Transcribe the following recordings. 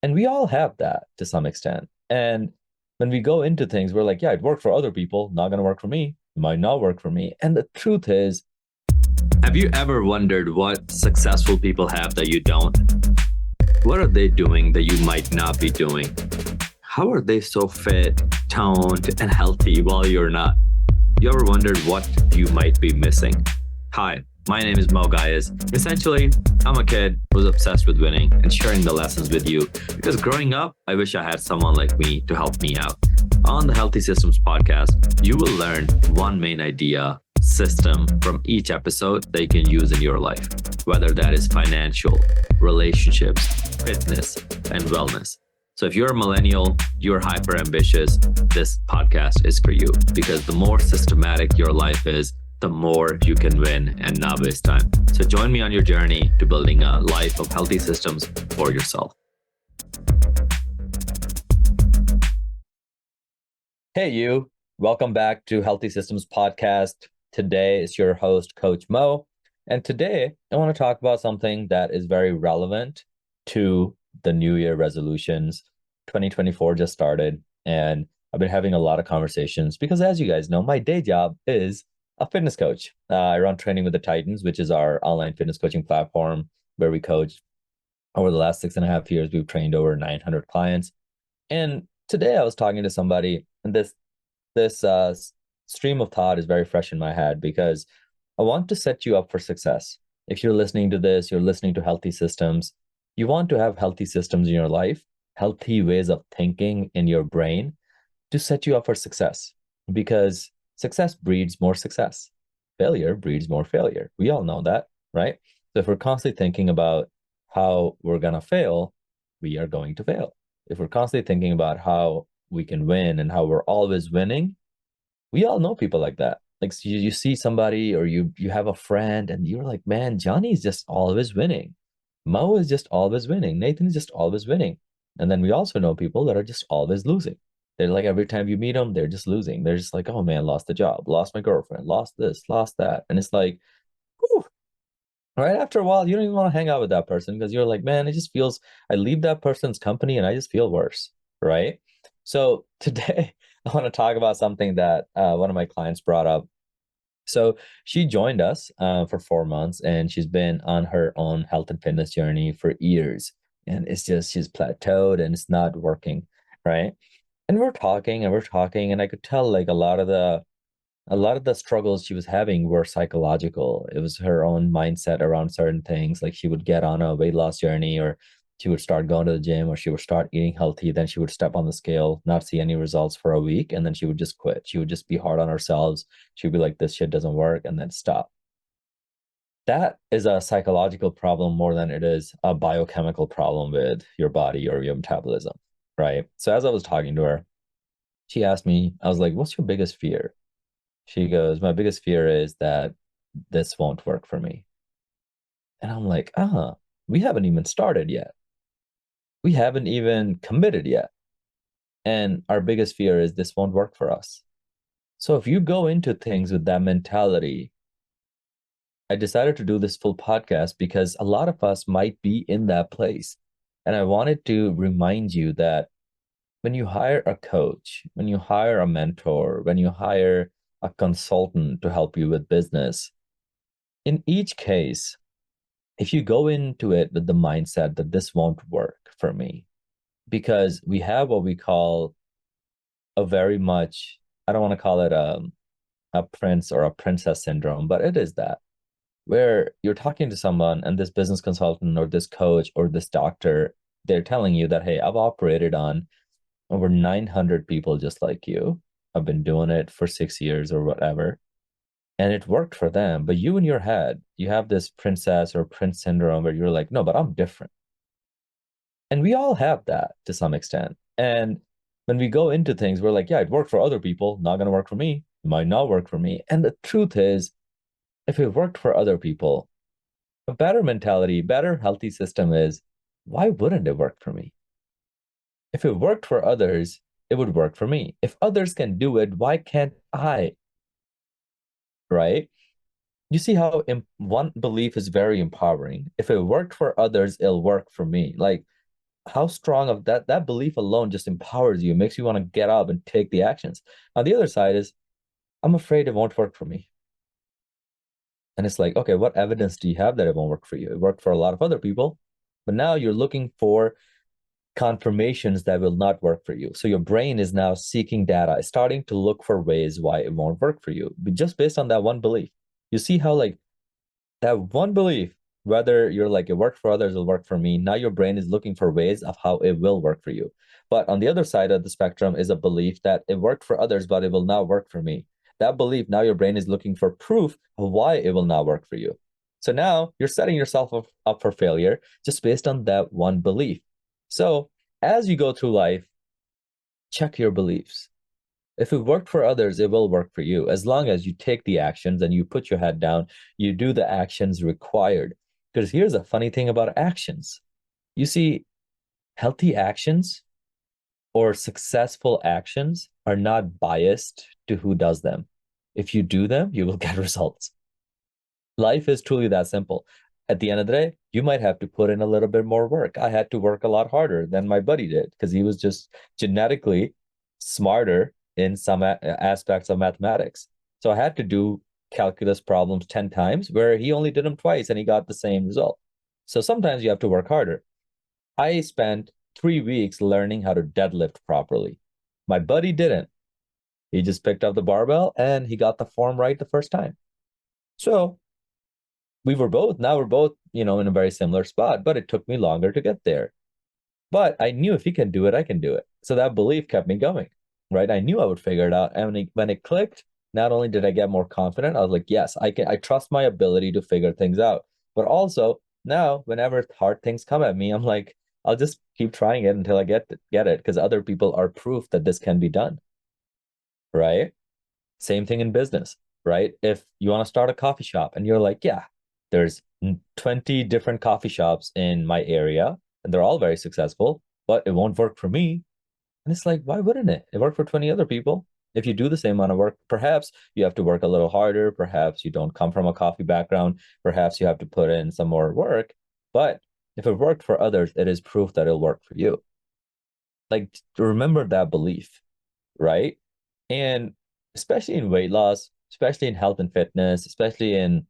And we all have that to some extent. And when we go into things, we're like, yeah, it worked for other people, not going to work for me, it might not work for me. And the truth is, have you ever wondered what successful people have that you don't? What are they doing that you might not be doing? How are they so fit, toned, and healthy while you're not? You ever wondered what you might be missing? Hi, my name is Mo Gayas. Essentially, I'm a kid who's obsessed with winning and sharing the lessons with you because growing up, I wish I had someone like me to help me out. On the Healthy Systems podcast, you will learn one main idea, system from each episode that you can use in your life, whether that is financial, relationships, fitness, and wellness. So if you're a millennial, you're hyper ambitious, this podcast is for you because the more systematic your life is, the more you can win and not waste time. So join me on your journey to building a life of healthy systems for yourself. Hey, you. Welcome back to Healthy Systems Podcast. Today is your host, Coach Mo. And today I want to talk about something that is very relevant to the New Year resolutions. 2024 just started, and I've been having a lot of conversations because, as you guys know, my day job is a fitness coach. I run Training with the Titans, which is our online fitness coaching platform where we coach. Over the last 6.5 years, we've trained over 900 clients. And today I was talking to somebody, and this stream of thought is very fresh in my head because I want to set you up for success. If you're listening to this, you're listening to Healthy Systems, you want to have healthy systems in your life, healthy ways of thinking in your brain to set you up for success, because success breeds more success. Failure breeds more failure. We all know that, right? So if we're constantly thinking about how we're going to fail, we are going to fail. If we're constantly thinking about how we can win and how we're always winning, we all know people like that. Like you see somebody or you have a friend and you're like, man, Johnny's just always winning. Mo is just always winning. Nathan is just always winning. And then we also know people that are just always losing. They're like, every time you meet them, they're just losing. They're just like, oh man, lost the job, lost my girlfriend, lost this, lost that. And it's like, whew, right after a while, you don't even want to hang out with that person because you're like, man, it just feels, I leave that person's company and I just feel worse, right? So today, I want to talk about something that one of my clients brought up. So she joined us for 4 months, and she's been on her own health and fitness journey for years. And it's just, she's plateaued and it's not working, right? And we're talking and we're talking, and I could tell like a lot of the struggles she was having were psychological. It was her own mindset around certain things. Like she would get on a weight loss journey, or she would start going to the gym, or she would start eating healthy. Then she would step on the scale, not see any results for a week, and then she would just quit. She would just be hard on herself. She'd be like, this shit doesn't work, and then stop. That is a psychological problem more than it is a biochemical problem with your body or your metabolism, right? So as I was talking to her, she asked me, I was like, what's your biggest fear? She goes, my biggest fear is that this won't work for me. And I'm like, we haven't even started yet. We haven't even committed yet. And our biggest fear is this won't work for us. So if you go into things with that mentality, I decided to do this full podcast because a lot of us might be in that place. And I wanted to remind you that when you hire a coach, when you hire a mentor, when you hire a consultant to help you with business, in each case, if you go into it with the mindset that this won't work for me, because we have what we call a very much, I don't want to call it a prince or a princess syndrome, but it is that, where you're talking to someone and this business consultant or this coach or this doctor, they're telling you that, hey, I've operated on over 900 people just like you. I've been doing it for 6 years or whatever. And it worked for them. But you in your head, you have this princess or prince syndrome where you're like, no, but I'm different. And we all have that to some extent. And when we go into things, we're like, yeah, it worked for other people, not going to work for me. It might not work for me. And the truth is, if it worked for other people, a better mentality, better healthy system is, why wouldn't it work for me? If it worked for others, it would work for me. If others can do it, why can't I? Right? You see how one belief is very empowering. If it worked for others, it'll work for me. Like, how strong of that belief alone just empowers you, makes you want to get up and take the actions. On the other side is, I'm afraid it won't work for me. And it's like, okay, what evidence do you have that it won't work for you? It worked for a lot of other people, but now you're looking for confirmations that will not work for you. So your brain is now seeking data, starting to look for ways why it won't work for you, but just based on that one belief. You see how like that one belief, whether you're like, it worked for others, it'll work for me. Now your brain is looking for ways of how it will work for you. But on the other side of the spectrum is a belief that it worked for others, but it will not work for me. That belief, now your brain is looking for proof of why it will not work for you. So now you're setting yourself up for failure just based on that one belief. So as you go through life, check your beliefs. If it worked for others, it will work for you. As long as you take the actions and you put your head down, you do the actions required. Because here's a funny thing about actions. You see, healthy actions or successful actions are not biased to who does them. If you do them, you will get results. Life is truly that simple. At the end of the day, you might have to put in a little bit more work. I had to work a lot harder than my buddy did because he was just genetically smarter in some aspects of mathematics. So I had to do calculus problems 10 times where he only did them twice and he got the same result. So sometimes you have to work harder. I spent 3 weeks learning how to deadlift properly. My buddy didn't. He just picked up the barbell and he got the form right the first time. So now we're both, in a very similar spot, but it took me longer to get there. But I knew if he can do it, I can do it. So that belief kept me going, right? I knew I would figure it out. And when it clicked, not only did I get more confident, I was like, yes, I trust my ability to figure things out. But also now, whenever hard things come at me, I'm like, I'll just keep trying it until I get it because other people are proof that this can be done, right? Same thing in business, right? If you want to start a coffee shop and you're like, yeah, there's 20 different coffee shops in my area and they're all very successful, but it won't work for me. And it's like, why wouldn't it? It worked for 20 other people. If you do the same amount of work, perhaps you have to work a little harder. Perhaps you don't come from a coffee background. Perhaps you have to put in some more work. But if it worked for others, it is proof that it'll work for you. Like, remember that belief, right? And especially in weight loss, especially in health and fitness, especially in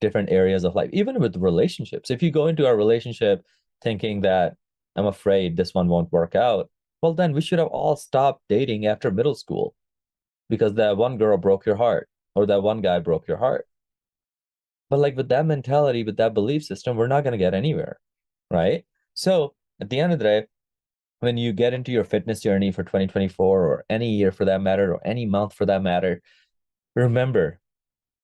different areas of life, even with relationships. If you go into a relationship thinking that I'm afraid this one won't work out, well, then we should have all stopped dating after middle school because that one girl broke your heart or that one guy broke your heart. But like with that mentality, with that belief system, we're not going to get anywhere, right? So at the end of the day, when you get into your fitness journey for 2024 or any year for that matter, or any month for that matter, remember,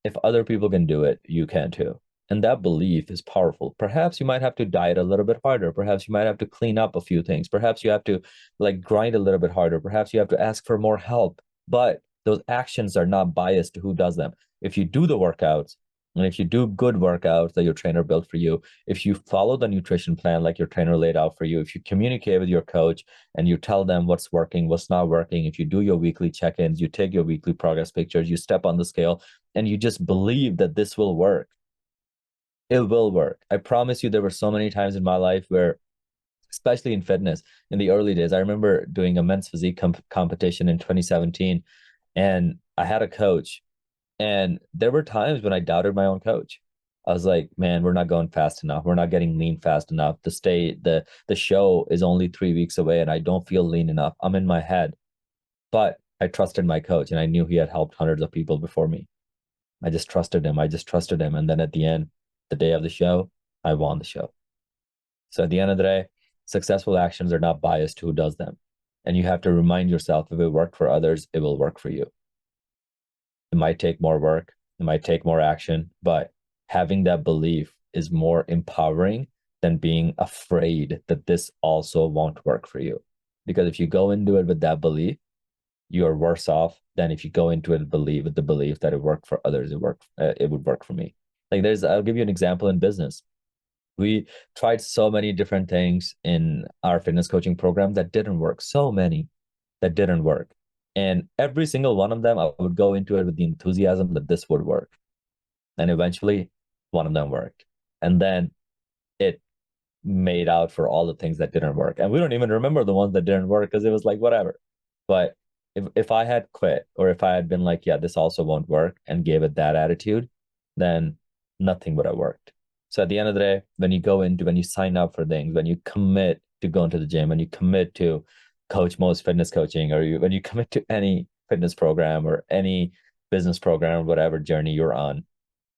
if other people can do it, you can too. And that belief is powerful. Perhaps you might have to diet a little bit harder. Perhaps you might have to clean up a few things. Perhaps you have to like grind a little bit harder. Perhaps you have to ask for more help. But those actions are not biased to who does them. If you do the workouts, and if you do good workouts that your trainer built for you, if you follow the nutrition plan like your trainer laid out for you, if you communicate with your coach and you tell them what's working, what's not working, if you do your weekly check-ins, you take your weekly progress pictures, you step on the scale, and you just believe that this will work, it will work. I promise you, there were so many times in my life where, especially in fitness, in the early days, I remember doing a men's physique competition in 2017, and I had a coach, and there were times when I doubted my own coach. I was like, man, we're not going fast enough. We're not getting lean fast enough. The show is only 3 weeks away, and I don't feel lean enough. I'm in my head, but I trusted my coach, and I knew he had helped hundreds of people before me. I just trusted him. I just trusted him. And then at the end, the day of the show, I won the show. So at the end of the day, successful actions are not biased to who does them. And you have to remind yourself if it worked for others, it will work for you. It might take more work, it might take more action, but having that belief is more empowering than being afraid that this also won't work for you. Because if you go into it with that belief, you are worse off than if you go into it with the belief that it worked for others, it would work for me. Like I'll give you an example in business. We tried so many different things in our fitness coaching program that didn't work. So many that didn't work. And every single one of them, I would go into it with the enthusiasm that this would work. And eventually one of them worked. And then it made out for all the things that didn't work. And we don't even remember the ones that didn't work because it was like, whatever. But if I had quit, or if I had been like, yeah, this also won't work, and gave it that attitude, then nothing would have worked. So at the end of the day, when you sign up for things, when you commit to going to the gym, when you commit to Coach Mo's fitness coaching, or when you commit to any fitness program or any business program, or whatever journey you're on,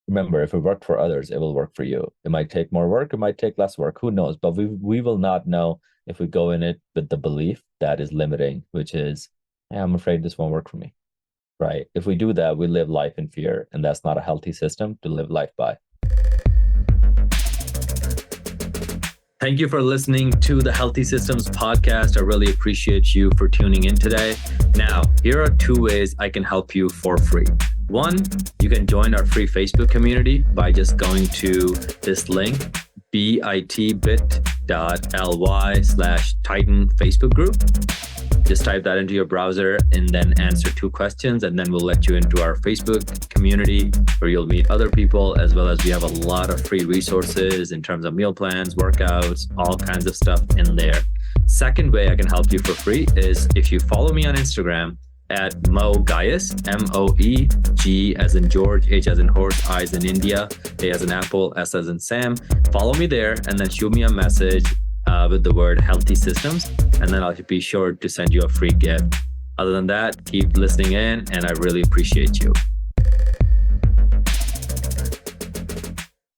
remember, if it worked for others, it will work for you. It might take more work, it might take less work, who knows? But we will not know if we go in it with the belief that is limiting, which is, yeah, I'm afraid this won't work for me. Right? If we do that, we live life in fear, and that's not a healthy system to live life by. Thank you for listening to the Healthy Systems podcast. I really appreciate you for tuning in today. Now, here are 2 ways I can help you for free. One, you can join our free Facebook community by just going to this link, bit.ly/Titan Facebook group. Just type that into your browser and then answer 2 questions, and then we'll let you into our Facebook community where you'll meet other people, as well as we have a lot of free resources in terms of meal plans, workouts, all kinds of stuff in there. Second way I can help you for free is if you follow me on Instagram at Mo Gaius, MOE, G as in George, H as in horse, I as in India, A as in apple, S as in Sam. Follow me there and then shoot me a message with the word Healthy Systems, and then I'll be sure to send you a free gift. Other than that, keep listening in, and I really appreciate you.